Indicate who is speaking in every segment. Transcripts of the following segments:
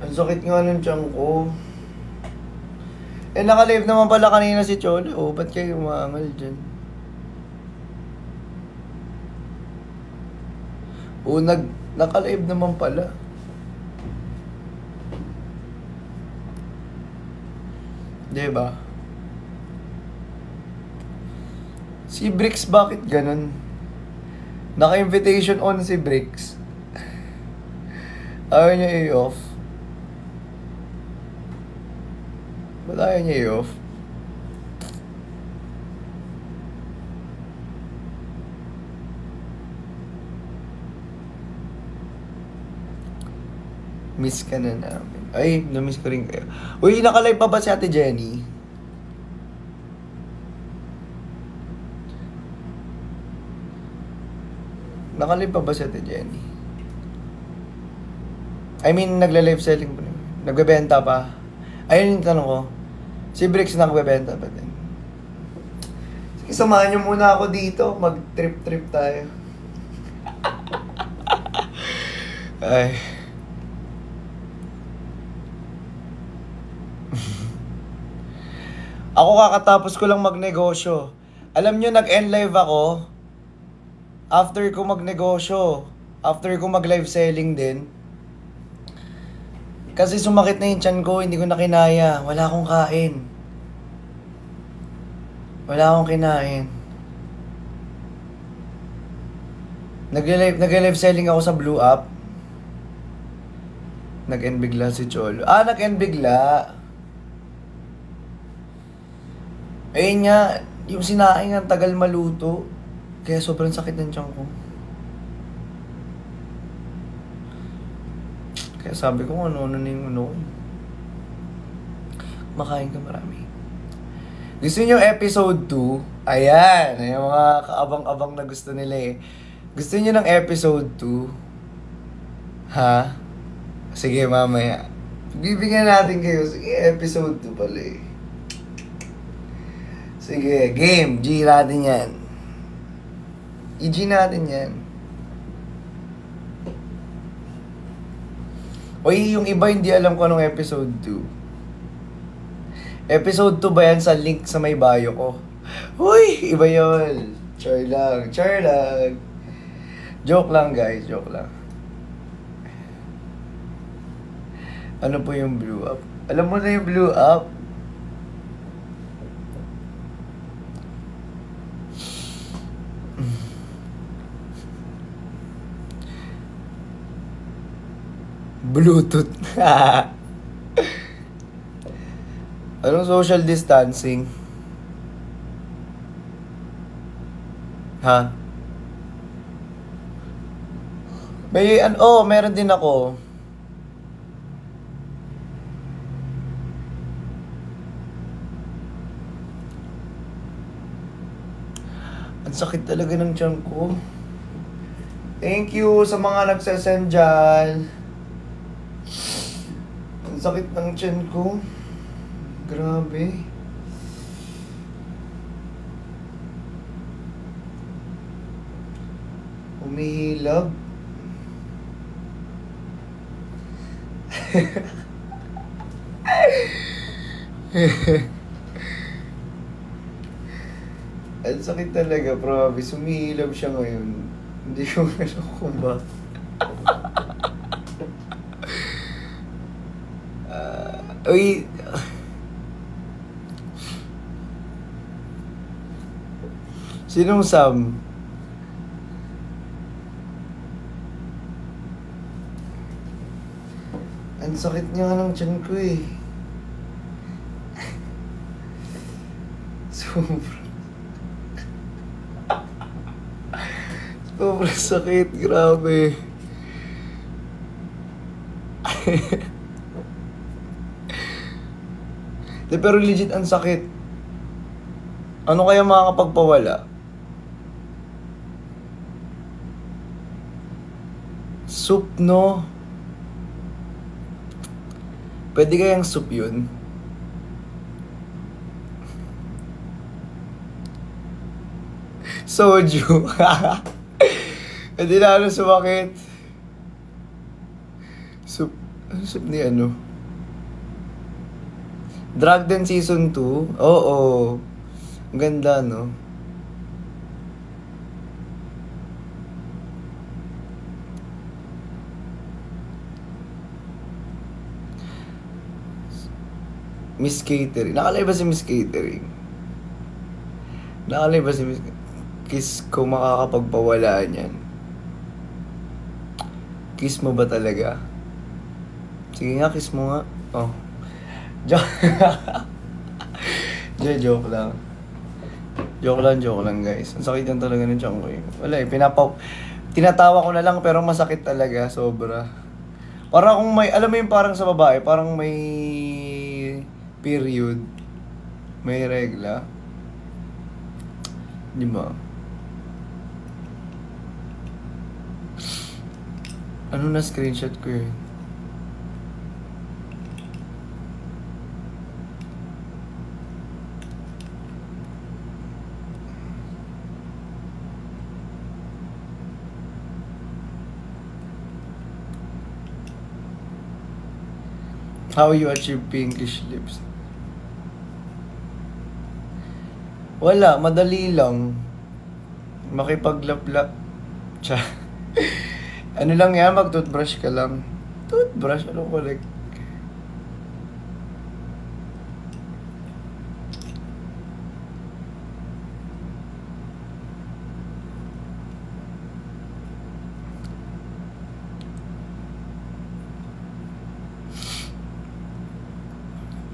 Speaker 1: Ang sakit nga ng tiyan ko. Eh, naka-live naman pala kanina si Cholo. Oh, ba't kayo umaangal dyan? Oh, naka-live naman pala. Diba? Si Bricks, bakit ganun? Naka-invitation on si Bricks. Ayaw niya i-off. Ba't ayaw niya i-off? Miss ka na namin. Ay, na-miss ko rin kayo. Uy, nakalive pa ba si Ate Jenny? Nakalive pa ba si Ate Jenny? I mean, nagla-live selling pa rin. Nagbebenta pa. Ayun yung tanong ko. Si Bricks nagbebenta pa din. Sige, samahan niyo muna ako dito. Mag-trip-trip tayo. Ay. Ako kakatapos ko lang magnegosyo. Alam nyo, nag-end live ako. After ko magnegosyo. After ko mag-live selling din. Kasi sumakit na yung tiyan ko, hindi ko na kinaya. Wala akong kain. Wala akong kinain. Nag-live selling ako sa Blue App. Nag-end bigla si Cholo. Nag-end bigla. Ayun nga, yung sinaing ang tagal maluto. Kaya sobrang sakit ng tiyan ko. Kaya sabi ko, ano na yung ano. Makain ka marami. Gusto niyo episode 2? Ayan, yung mga kaabang-abang na gusto nila eh. Gusto niyo ng episode 2? Ha? Sige, mamaya. Bibigyan natin kayo. Sige, episode 2 pala eh. Sige, game. G natin yan. I-G natin yan. Oy, yung iba hindi alam ko anong episode 2. Episode 2 ba yan sa link sa may bio ko? Uy, iba yun. Char lang. Char lang. Joke lang, guys. Joke lang. Ano po yung Blue Up? Alam mo na yung Blue Up. Bluetooth. Anong social distancing? Ha? Meron din ako. Ang sakit talaga ng tiyan ko. Thank you sa mga nagsasend dyan. Ang sakit ng tiyan ko. Grabe. Umihilab. Ang sakit talaga, promise. Umihilab siya ngayon. Hindi ko alam kung ba. Uy. Sinong Sam? Ang sakit niya nga ng tiyan ko eh. Sobrang sakit, grabe. Pero legit ang sakit. Ano kaya makakapagpawala? Soup, no? Pwede kayang soup yun? Soju. Hindi na ano sumakit. Soup. Ano sabi ni ano? Drag Den Season 2? Oo. Ang ganda, no? Miss Catering. Nakalay ba si Miss Catering? Nakalay ba si Miss Kiss ko makakapagpawala niyan? Kiss mo ba talaga? Sige nga, kiss mo nga. Oh. Joke lang. Joke lang guys. Ang sakit yan talaga ng tiyan ko eh. Wala eh, tinatawa ko na lang pero masakit talaga, sobra. Parang kung may, alam mo yung parang sa babae, parang may period, may regla. Di ba? Ano na screenshot ko eh? How you achieve pinkish lips? Wala, madali lang. Makipaglaplap. Tsa. Ano lang yan, mag-toothbrush ka lang. Toothbrush? Ano ko like?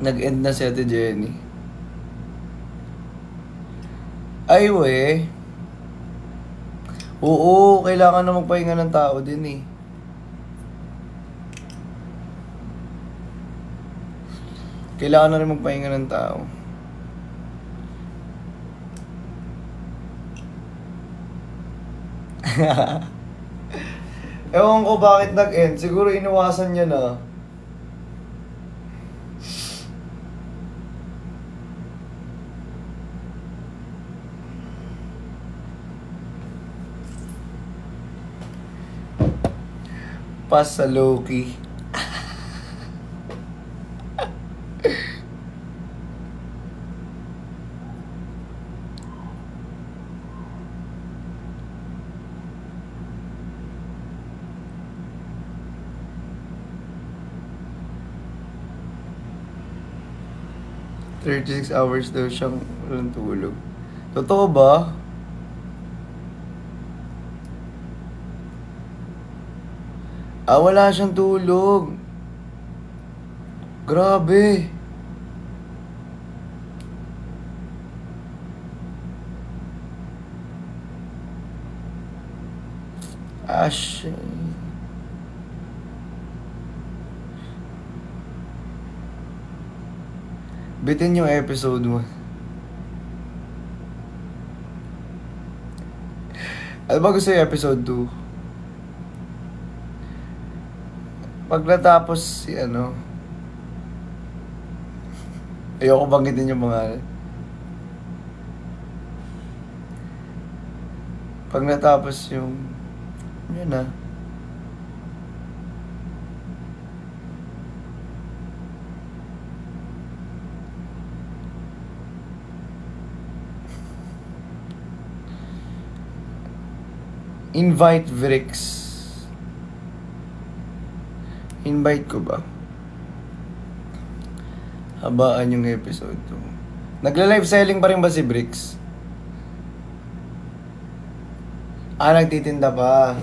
Speaker 1: Nag-end na si Ate Jenny. Ay, we. Oo, kailangan na magpahinga ng tao din eh. Kailangan na rin magpahinga ng tao. Ewan ko bakit nag-end. Siguro iniwasan niya na. Pas sa Loki. "36 hours daw siyang walang tulog." Totoo ba? Wala siyang tulog. Grabe. Shit. Bitin yung episode mo. Ano ba gusto yung episode 2? Pag natapos si ano, ayoko banggitin yung mga, pag natapos yung, yun na. Invite Vrix. Invite ko ba? Habaan yung episode 2. Nagla-live selling pa rin ba si Brix? Nagtitinda pa.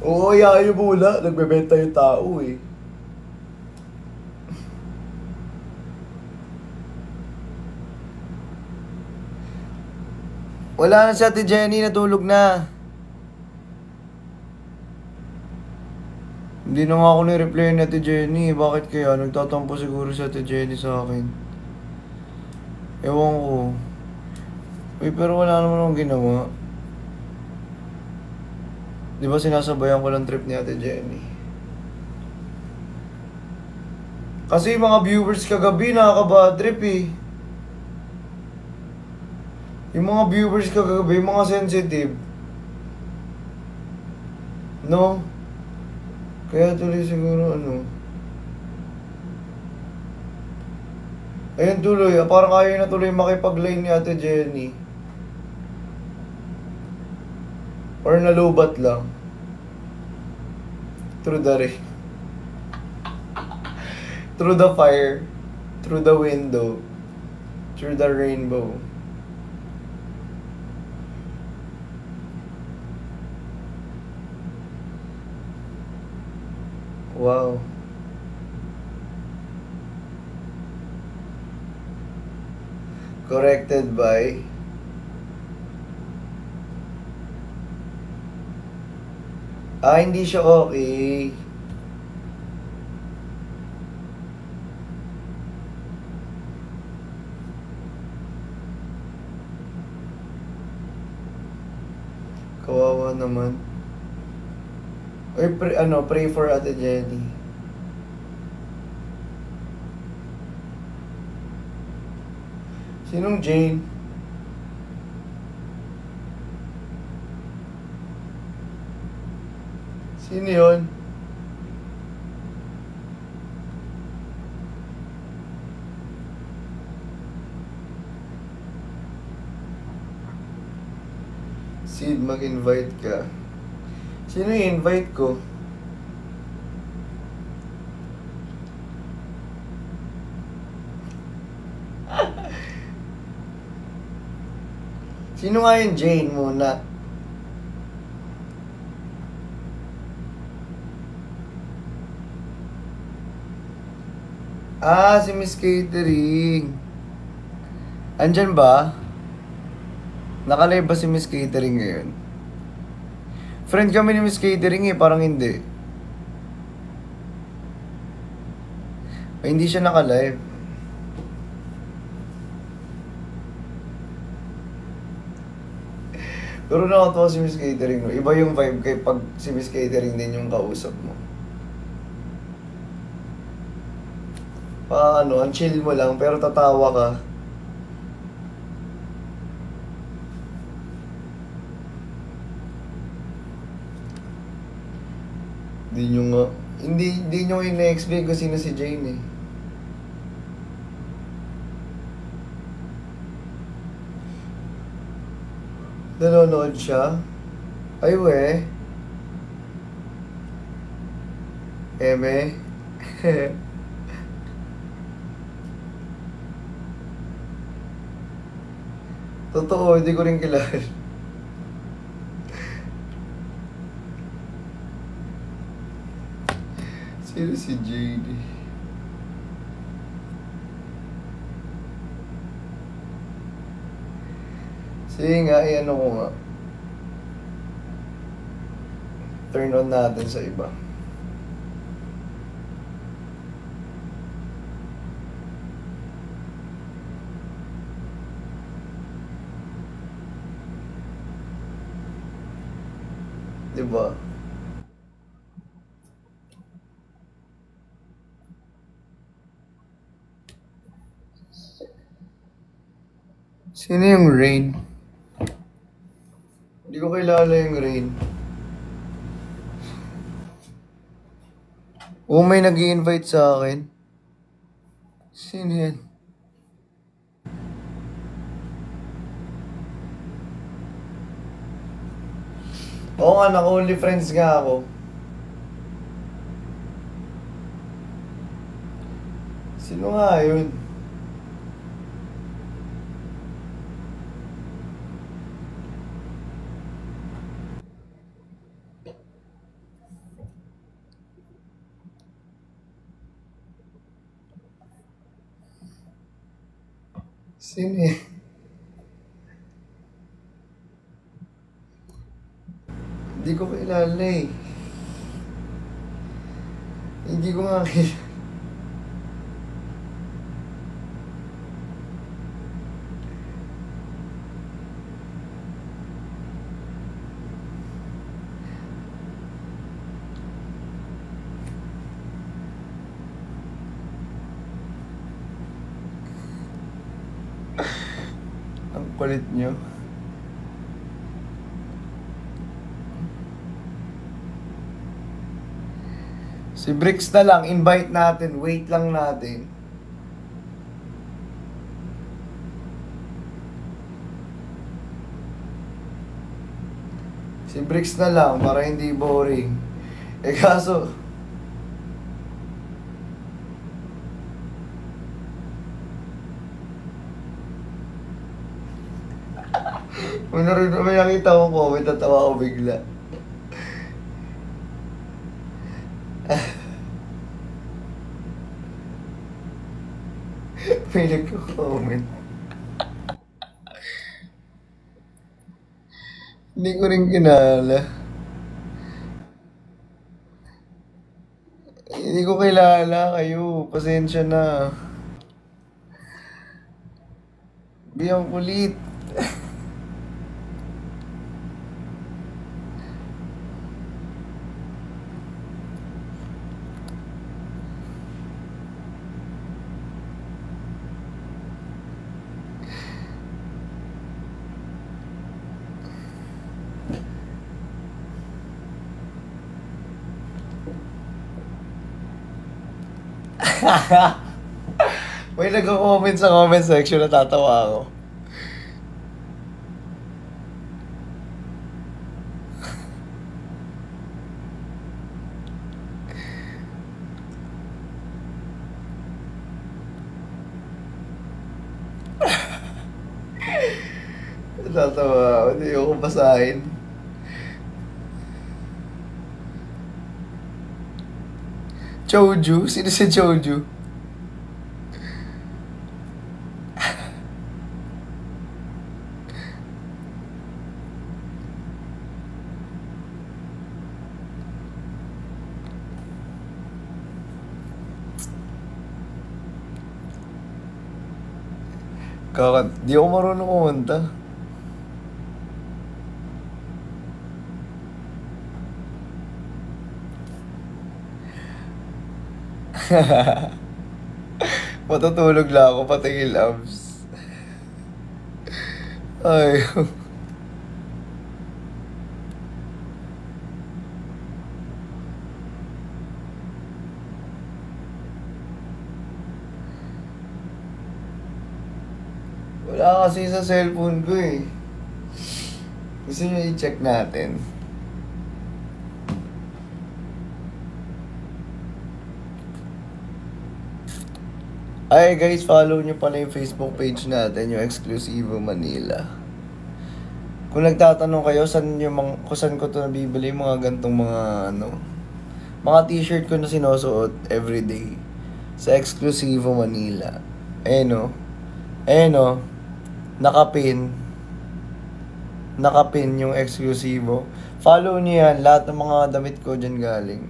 Speaker 1: Oo, yayo mula. Nagbebenta yung tao eh. Wala na si Ate Jenny, natulog na. Hindi na nga ako ni-reply ni Ate Jenny. Bakit kaya? Nagtatampo siguro si Ate Jenny sa akin. Ewan ko. Uy, pero wala naman akong ginawa. Di ba sinasabayan ko lang trip ni Ate Jenny? Kasi yung mga viewers kagabi nakaka-bad trip eh. Yung mga viewers kagabi, mga sensitive. No? Kaya tuloy siguro ano. Ayun tuloy, parang ayaw na tuloy makipag-line ni Ate Jenny. Or nalubat lang. Through the rain. Through the fire. Through the window. Through the rainbow. Wow. Corrected by hindi siya okay. Kawawa naman. Or pray for Ate Jenny. Sinong Jane? Sino yun? Sid, mag-invite ka. Sino i-invite ko? Sino nga yung Jane muna? Si Miss Catering. Andyan ba? Nakalive ba si Miss Catering ngayon? Friend kami ni Miss Catering parang hindi. Hindi siya nakalive. Pero nakatawa si Miss Catering, no? Iba yung vibe kay pag si Miss Catering din yung kausap mo. Ang chill mo lang, pero tatawa ka. Hindi nyo ina-explain kung sino si Jane eh. Nanonood siya? Ay we. Eme. Totoo, hindi ko rin kilala. Sino si JD? Sige nga, ano ko nga. Turn on natin sa iba. Diba? Sino yung Rain? Hindi ko kilala yung Rain. May nag-i-invite sa akin. Sino yan? Oo nga, naka-only friends nga ako. Sino nga yun? Sino yan? Hindi ko kilala eh. Hindi ko nga kilala. Ang kulit nyo. Si Bricks na lang, invite natin. Wait lang natin. Si Bricks na lang, para hindi boring. Eh kaso... May nakita ko comment, natawa ko bigla. May nagko-comment. Hindi ko rin kilala. Hindi ko kilala kayo. Pasensya na. Biyang kulit. May nagko-comment sa comment section, natatawa ako. Natatawa ako, hindi ako basahin. Choju? Sino si Choju? Di ako marunong kumanta. Matutulog lang ako, patingin abs. Ay. Wala kasi sa cellphone ko eh. Gusto nyo i-check natin? Ay guys, follow nyo pala yung Facebook page natin, yung Exclusivo Manila. Kung nagtatanong kayo kung saan ko to nabibili, mga gantong mga mga t-shirt ko na sinusuot everyday sa Exclusivo Manila. Nakapin yung Exclusivo. Follow niyo yan, lahat ng mga damit ko dyan galing.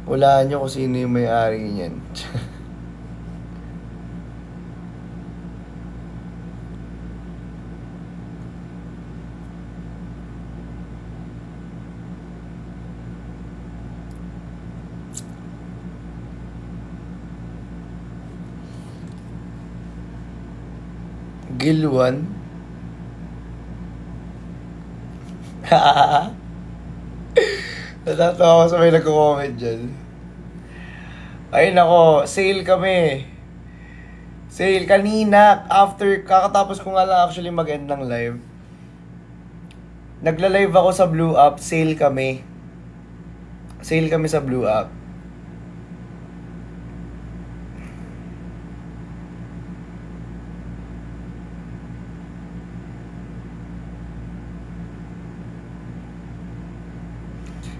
Speaker 1: Walaan nyo kung sino yung may-ari niyan. Gilwan? Natatawa ko sa may nagko-comment dyan. Ay nako, sale kami. Sale kanina. After, kakatapos ko nga lang actually mag-end ng live. Nagla-live ako sa Blue App, sale kami. Sale kami sa Blue App.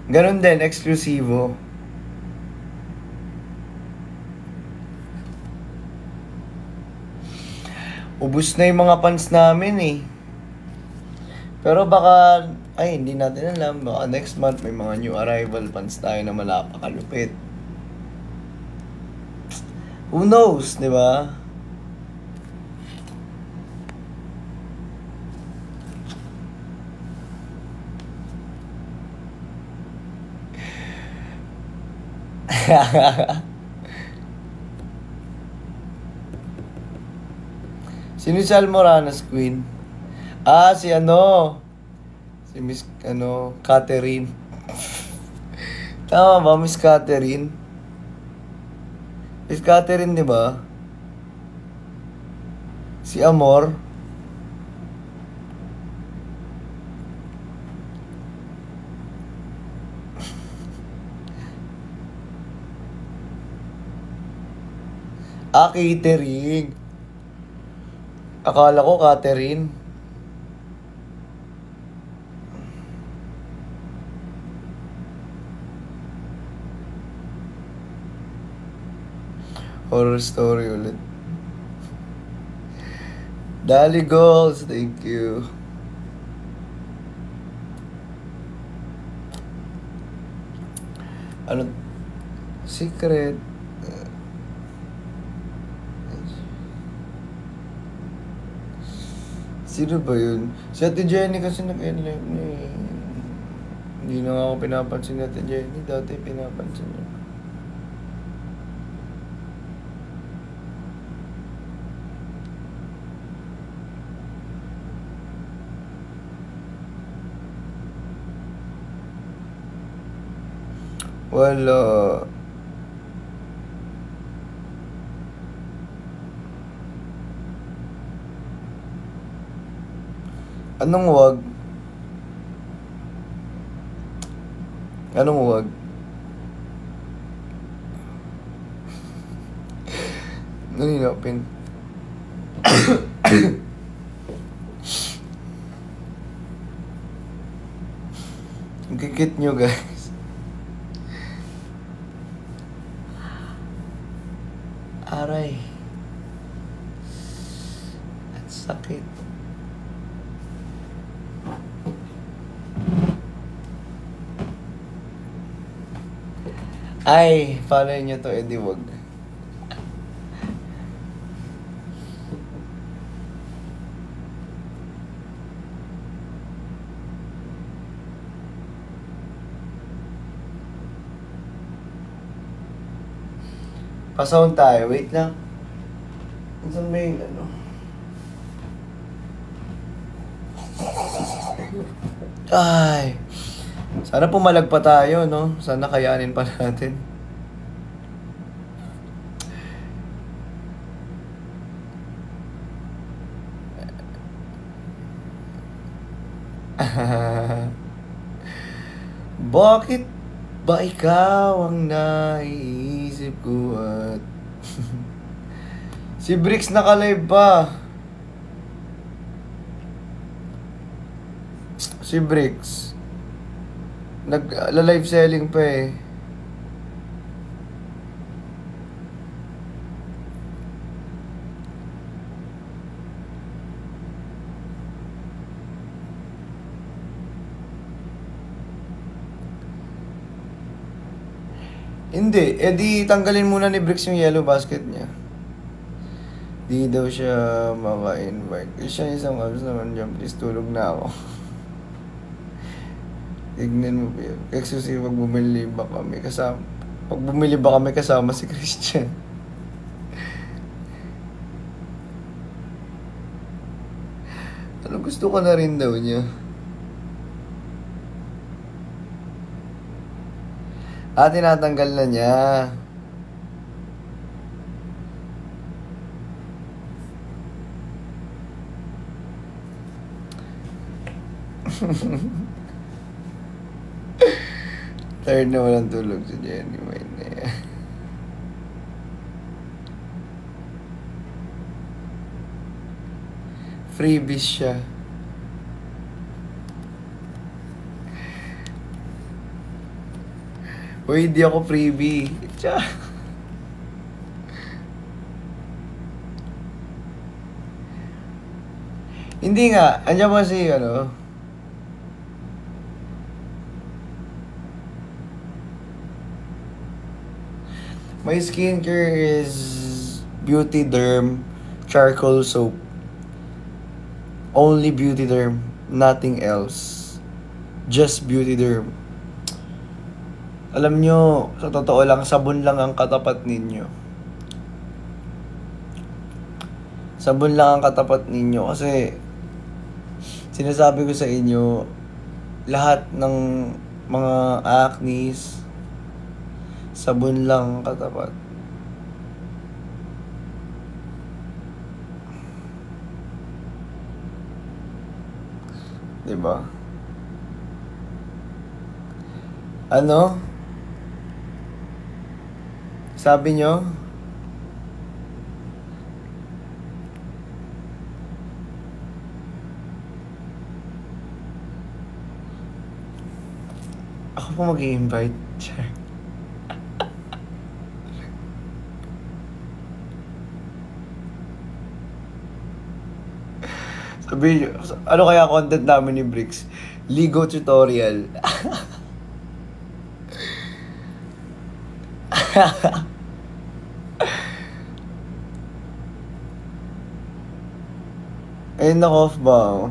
Speaker 1: Ganon din, Exclusivo. Ubus na yung mga pants namin eh. Pero baka, hindi natin alam. Baka next month may mga new arrival pants tayo na malapakalupit. Who knows, di ba? Sino si Almoranas Queen? Si Miss Catherine. Tama ba, Miss Catherine? Miss Catherine, di ba? Si Amor. Catering. Akala ko Catherine. Horror story ulit. Dali Goals, thank you. Ano? Secret. Sino ba yun? Si Ate Jenny kasi nag-enlive na eh. Hindi na nga ako pinapansin ni Ate Jenny. Dati pinapansin niya. Wala. Anong wag? Anong wag? Naninapin. Ang kikit nyo, guys. Aray. At sakit. Ay, follow nyo to, edi wag. Pasound tayo, wait lang. Saan ba yung ano? Ay, sana pumalag pa tayo, no? Sana kayanin pa natin. Bakit ba ikaw ang naiisip ko at... Si Bricks naka-live pa. Si Bricks. Nag-live selling pa eh. Hindi, edi tanggalin muna ni Bricks yung yellow basket niya. Di daw siya maka-invite. Siya isang abs naman dyan, please tulog na ako. Tignan mo ba yun? Kasi pag bumili ba kami kasama, pag bumili ba kami kasama si Christian? Ano gusto ko na rin daw niya? Tinatanggal na niya. Tired na walang tulog si Jenny Wayne na yan. Freebies siya. Uy, hindi ako freebie. Tsa. Hindi nga. Andiyan ba si, ano? My skincare is Beauty Derm Charcoal Soap. Only Beauty Derm. Nothing else. Just Beauty Derm. Alam nyo, sa totoo lang, sabon lang ang katapat ninyo. Sabon lang ang katapat ninyo kasi sinasabi ko sa inyo, lahat ng mga acnes, Sabon lang katapat. Diba? Ano? Sabi nyo? Ako po mag-i-invite. Sabi nyo, ano kaya content namin ni Bricks? Ligo tutorial. Ayun, naka-off ba?